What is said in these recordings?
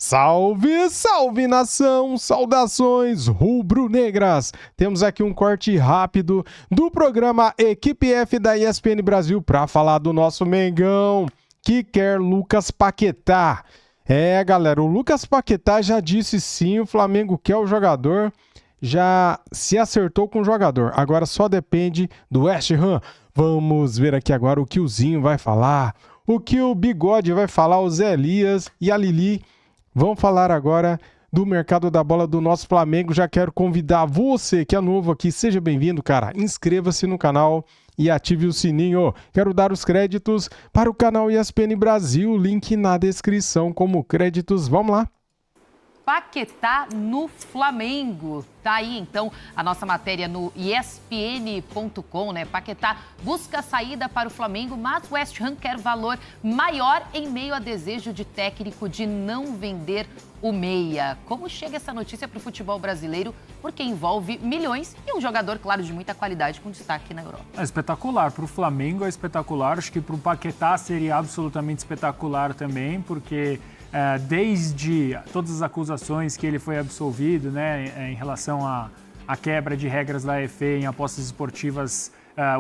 Salve, salve nação, saudações rubro-negras. Temos aqui um corte rápido do programa Equipe F da ESPN Brasil para falar do nosso Mengão, que quer Lucas Paquetá. Galera, o Lucas Paquetá já disse sim, o Flamengo quer o jogador, já se acertou com o jogador, agora só depende do West Ham. Vamos ver aqui agora o que o Zinho vai falar, o que o Bigode vai falar, o Zé Elias e a Lili. Vamos falar agora do mercado da bola do nosso Flamengo. Já quero convidar você que é novo aqui, seja bem-vindo, cara. Inscreva-se no canal e ative o sininho. Quero dar os créditos para o canal ESPN Brasil, link na descrição como créditos. Vamos lá. Paquetá no Flamengo. Tá aí, então, a nossa matéria no ESPN.com, né? Paquetá busca saída para o Flamengo, mas o West Ham quer valor maior em meio a desejo de técnico de não vender o meia. Como chega essa notícia para o futebol brasileiro? Porque envolve milhões e um jogador, claro, de muita qualidade com destaque na Europa. É espetacular. Para o Flamengo é espetacular. Acho que para o Paquetá seria absolutamente espetacular também, porque desde todas as acusações que ele foi absolvido, né, em relação à quebra de regras da FA em apostas esportivas,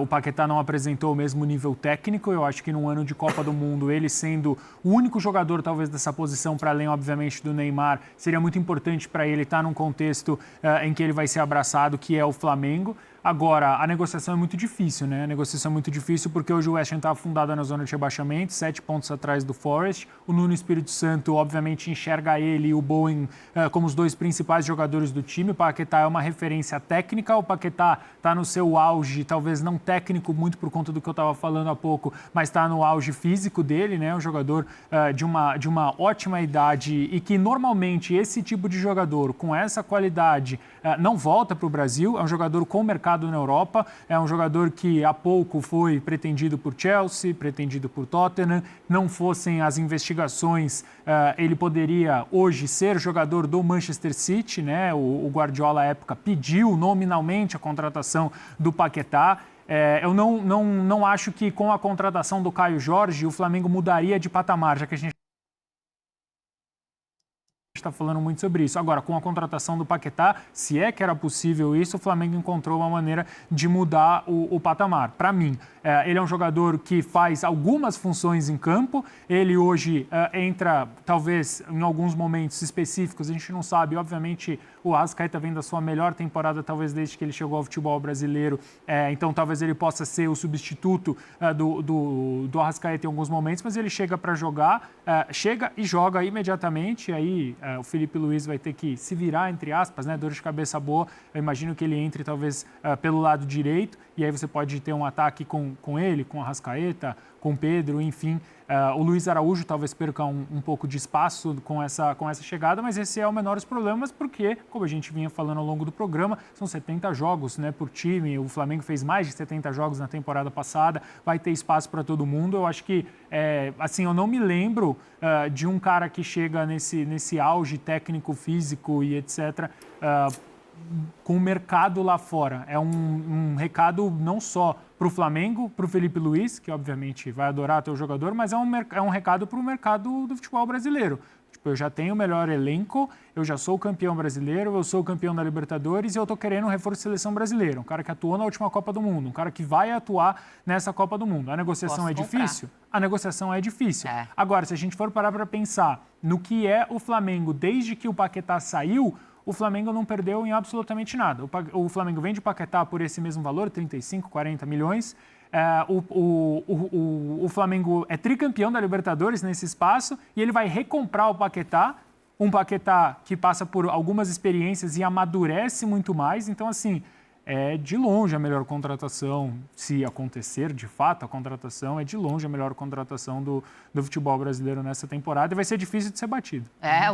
o Paquetá não apresentou o mesmo nível técnico. Eu acho que num ano de Copa do Mundo, ele sendo o único jogador talvez dessa posição, para além obviamente do Neymar, seria muito importante para ele estar num contexto em que ele vai ser abraçado, que é o Flamengo. Agora, a negociação é muito difícil, né? A negociação é muito difícil porque hoje o West Ham está afundado na zona de rebaixamento, 7 pontos atrás do Forest. O Nuno Espírito Santo, obviamente, enxerga ele e o Bowen como os dois principais jogadores do time. O Paquetá é uma referência técnica. O Paquetá está no seu auge, talvez não técnico, muito por conta do que eu estava falando há pouco, mas está no auge físico dele, né? Um jogador de uma ótima idade e que, normalmente, esse tipo de jogador com essa qualidade não volta para o Brasil. É um jogador com mercado na Europa, é um jogador que há pouco foi pretendido por Chelsea, pretendido por Tottenham. Não fossem as investigações, ele poderia hoje ser jogador do Manchester City, né? O Guardiola, à época, pediu nominalmente a contratação do Paquetá. Eu não acho que com a contratação do Caio Jorge o Flamengo mudaria de patamar, já que a gente está falando muito sobre isso. Agora, com a contratação do Paquetá, se é que era possível isso, o Flamengo encontrou uma maneira de mudar o patamar. Para mim, ele é um jogador que faz algumas funções em campo. Ele hoje entra, talvez, em alguns momentos específicos, a gente não sabe. Obviamente, o Arrascaeta vem da sua melhor temporada, talvez desde que ele chegou ao futebol brasileiro. Então, talvez ele possa ser o substituto do Arrascaeta em alguns momentos, mas ele chega para jogar, chega e joga imediatamente. Aí o Felipe Luiz vai ter que se virar, entre aspas, né? Dor de cabeça boa. Eu imagino que ele entre, talvez, pelo lado direito, e aí você pode ter um ataque com ele, com o Arrascaeta, com o Pedro, enfim. O Luiz Araújo talvez perca um pouco de espaço com essa chegada, mas esse é o menor dos problemas, porque, como a gente vinha falando ao longo do programa, são 70 jogos, né, por time. O Flamengo fez mais de 70 jogos na temporada passada, vai ter espaço para todo mundo. Eu acho que, assim, eu não me lembro de um cara que chega nesse auge técnico, físico e etc., com o mercado lá fora. É um recado não só para o Flamengo, para o Felipe Luiz, que obviamente vai adorar ter o jogador, mas é um recado para o mercado do futebol brasileiro. Tipo, eu já tenho o melhor elenco, eu já sou campeão brasileiro, eu sou campeão da Libertadores e eu tô querendo um reforço de seleção brasileira, um cara que atuou na última Copa do Mundo, um cara que vai atuar nessa Copa do Mundo. A negociação é difícil? A negociação é difícil. Agora, se a gente for parar para pensar no que é o Flamengo desde que o Paquetá saiu, o Flamengo não perdeu em absolutamente nada. O Flamengo vende o Paquetá por esse mesmo valor, 35, 40 milhões. O Flamengo é tricampeão da Libertadores nesse espaço e ele vai recomprar o Paquetá, um Paquetá que passa por algumas experiências e amadurece muito mais. Então, assim, é de longe a melhor contratação, se acontecer de fato a contratação, é de longe a melhor contratação do futebol brasileiro nessa temporada e vai ser difícil de ser batido.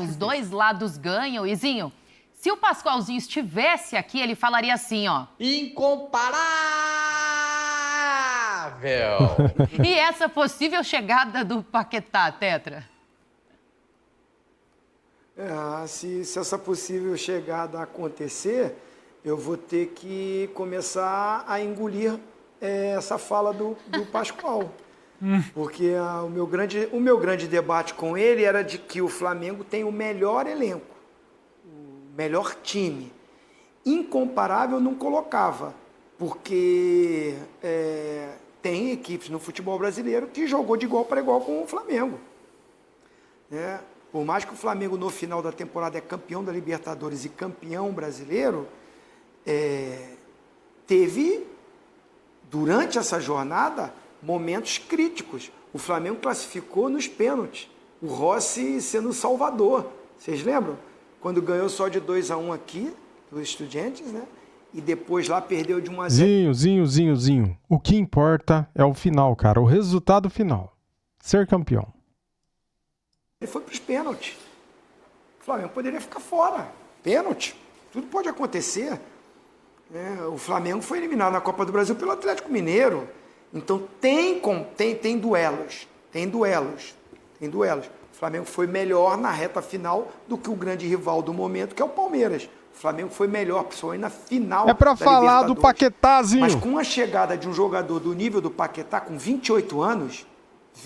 Os dois lados ganham. Izinho, se o Pascoalzinho estivesse aqui, ele falaria assim, ó. Incomparável! E essa possível chegada do Paquetá, Tetra? Se essa possível chegada acontecer, eu vou ter que começar a engolir essa fala do Pascoal. Porque o meu grande debate com ele era de que o Flamengo tem o melhor elenco, o melhor time. Incomparável não colocava, porque tem equipes no futebol brasileiro que jogou de igual para igual com o Flamengo. Né? Por mais que o Flamengo no final da temporada é campeão da Libertadores e campeão brasileiro, teve, durante essa jornada, momentos críticos. O Flamengo classificou nos pênaltis, o Rossi sendo o salvador. Vocês lembram? Quando ganhou só de 2-1 aqui, dos Estudiantes, né? E depois lá perdeu de 1-0. Zinho. O que importa é o final, cara. O resultado final. Ser campeão. Ele foi para os pênaltis. O Flamengo poderia ficar fora. Pênalti. Tudo pode acontecer. O Flamengo foi eliminado na Copa do Brasil pelo Atlético Mineiro. Então tem duelos. Tem duelos. O Flamengo foi melhor na reta final do que o grande rival do momento, que é o Palmeiras. O Flamengo foi melhor, principalmente na final. É pra falar do Paquetázinho. Mas com a chegada de um jogador do nível do Paquetá, com 28 anos,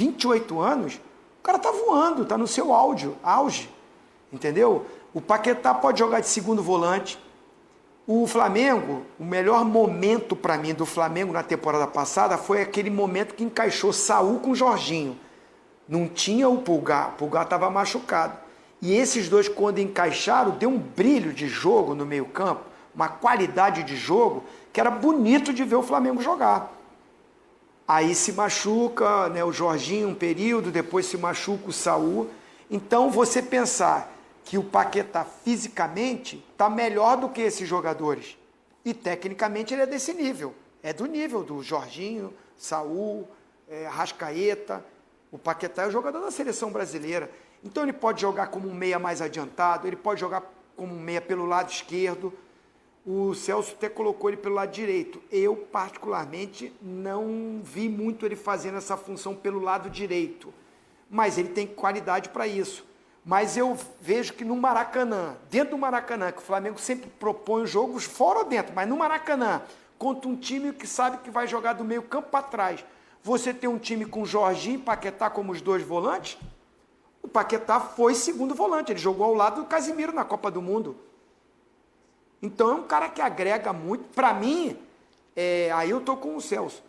o cara tá voando, tá no seu auge. Entendeu? O Paquetá pode jogar de segundo volante. O Flamengo, o melhor momento para mim do Flamengo na temporada passada foi aquele momento que encaixou Saul com Jorginho. Não tinha o Pulgar estava machucado. E esses dois, quando encaixaram, deu um brilho de jogo no meio-campo, uma qualidade de jogo, que era bonito de ver o Flamengo jogar. Aí se machuca, né, o Jorginho um período, depois se machuca o Saul. Então, você pensar que o Paquetá fisicamente está melhor do que esses jogadores. E tecnicamente ele é desse nível. É do nível do Jorginho, Saul, Arrascaeta. O Paquetá é o jogador da seleção brasileira. Então ele pode jogar como um meia mais adiantado, ele pode jogar como um meia pelo lado esquerdo. O Celso até colocou ele pelo lado direito. Eu, particularmente, não vi muito ele fazendo essa função pelo lado direito. Mas ele tem qualidade para isso. Mas eu vejo que no Maracanã, dentro do Maracanã, que o Flamengo sempre propõe os jogos fora ou dentro, mas no Maracanã, contra um time que sabe que vai jogar do meio campo para trás, você tem um time com Jorginho e Paquetá como os dois volantes, o Paquetá foi segundo volante, ele jogou ao lado do Casimiro na Copa do Mundo. Então é um cara que agrega muito. Para mim, aí eu estou com o Celso.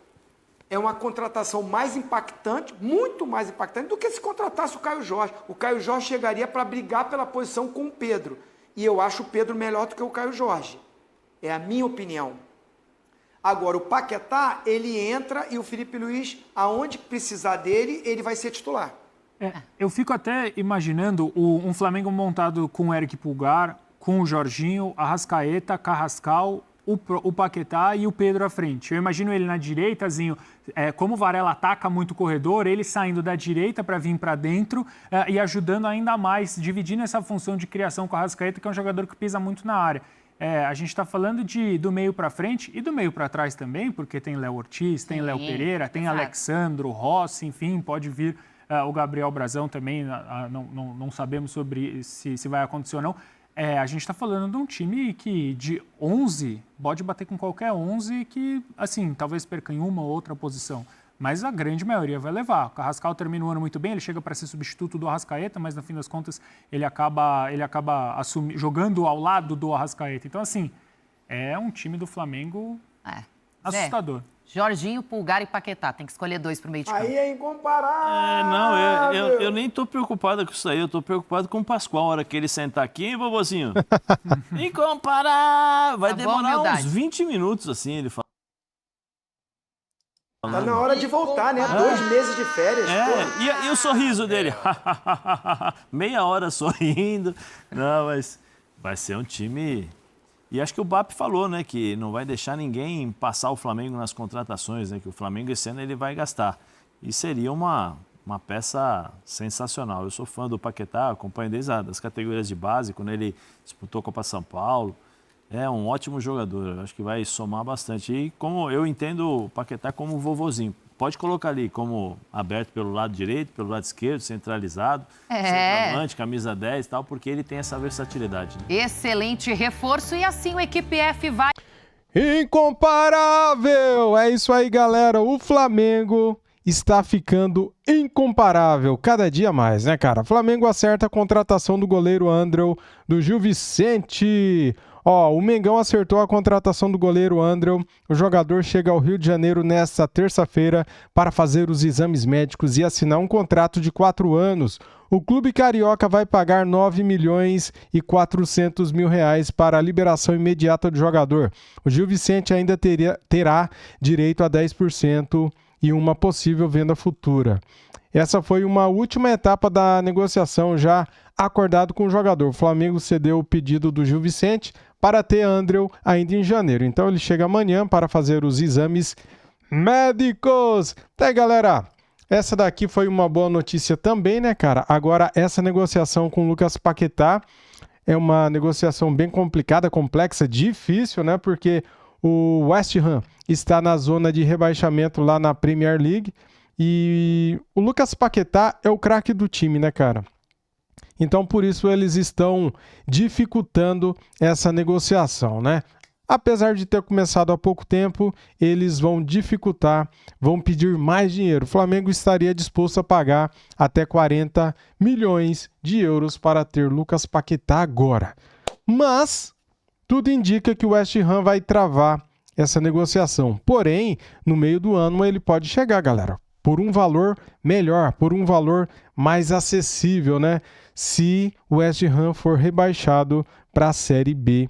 É uma contratação mais impactante, muito mais impactante, do que se contratasse o Caio Jorge. O Caio Jorge chegaria para brigar pela posição com o Pedro. E eu acho o Pedro melhor do que o Caio Jorge. É a minha opinião. Agora, o Paquetá, ele entra e o Felipe Luiz, aonde precisar dele, ele vai ser titular. Eu fico até imaginando um Flamengo montado com o Eric Pulgar, com o Jorginho, Arrascaeta, Carrascal, o Paquetá e o Pedro à frente. Eu imagino ele na direita, Zinho, como o Varela ataca muito o corredor, ele saindo da direita para vir para dentro e ajudando ainda mais, dividindo essa função de criação com o Arrascaeta, que é um jogador que pisa muito na área. A gente está falando do meio para frente e do meio para trás também, porque tem Léo Ortiz, tem Léo Pereira, tem Alexandro, Rossi, enfim, pode vir o Gabriel Brazão também, não sabemos sobre se vai acontecer ou não. A gente está falando de um time que de 11 pode bater com qualquer 11 que, assim, talvez perca em uma ou outra posição. Mas a grande maioria vai levar. O Carrascal termina o ano muito bem, ele chega para ser substituto do Arrascaeta, mas no fim das contas ele acaba jogando ao lado do Arrascaeta. Então, assim, é um time do Flamengo assustador. Jorginho, Pulgar e Paquetá. Tem que escolher dois para o meio de campo. Aí é incomparável. Eu nem estou preocupado com isso aí. Eu estou preocupado com o Pascoal. A hora que ele sentar aqui, hein, vovozinho? Incomparável. Vai demorar uns 20 minutos, assim, ele fala. Tá na hora de voltar, né? 2 meses de férias. E o sorriso dele? Meia hora sorrindo. Não, mas vai ser um time... E acho que o BAP falou, né, que não vai deixar ninguém passar o Flamengo nas contratações, né, que o Flamengo esse ano ele vai gastar. E seria uma peça sensacional. Eu sou fã do Paquetá, acompanho desde as categorias de base, quando ele disputou a Copa São Paulo. É um ótimo jogador, acho que vai somar bastante. E como eu entendo o Paquetá como vovozinho, pode colocar ali como aberto pelo lado direito, pelo lado esquerdo, centralizado, centroavante, camisa 10 e tal, porque ele tem essa versatilidade. Né? Excelente reforço e assim o Equipe F vai... Incomparável! É isso aí, galera. O Flamengo está ficando incomparável, cada dia mais, né, cara? Flamengo acerta a contratação do goleiro Andrel do Gil Vicente. Ó, o Mengão acertou a contratação do goleiro Andrel. O jogador chega ao Rio de Janeiro nesta terça-feira para fazer os exames médicos e assinar um contrato de 4 anos. O clube carioca vai pagar R$ 9.400.000 para a liberação imediata do jogador. O Gil Vicente ainda terá direito a 10% e uma possível venda futura. Essa foi uma última etapa da negociação já acordado com o jogador. O Flamengo cedeu o pedido do Gil Vicente para ter Andrel ainda em janeiro. Então ele chega amanhã para fazer os exames médicos. Tá aí, galera. Essa daqui foi uma boa notícia também, né, cara? Agora, essa negociação com o Lucas Paquetá é uma negociação bem complicada, complexa, difícil, né? Porque o West Ham está na zona de rebaixamento lá na Premier League e o Lucas Paquetá é o craque do time, né, cara? Então, por isso, eles estão dificultando essa negociação, né? Apesar de ter começado há pouco tempo, eles vão dificultar, vão pedir mais dinheiro. O Flamengo estaria disposto a pagar até 40 milhões de euros para ter Lucas Paquetá agora. Mas tudo indica que o West Ham vai travar essa negociação. Porém, no meio do ano ele pode chegar, galera, por um valor melhor, por um valor mais acessível, né? Se o West Ham for rebaixado para a Série B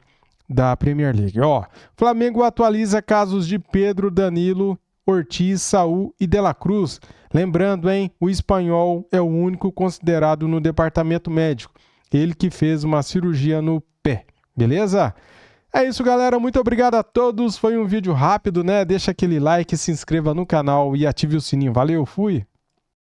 da Premier League. Ó, Flamengo atualiza casos de Pedro, Danilo, Ortiz, Saúl e De La Cruz. Lembrando, hein, o espanhol é o único considerado no departamento médico. Ele que fez uma cirurgia no pé. Beleza? É isso, galera. Muito obrigado a todos. Foi um vídeo rápido, né? Deixa aquele like, se inscreva no canal e ative o sininho. Valeu, fui!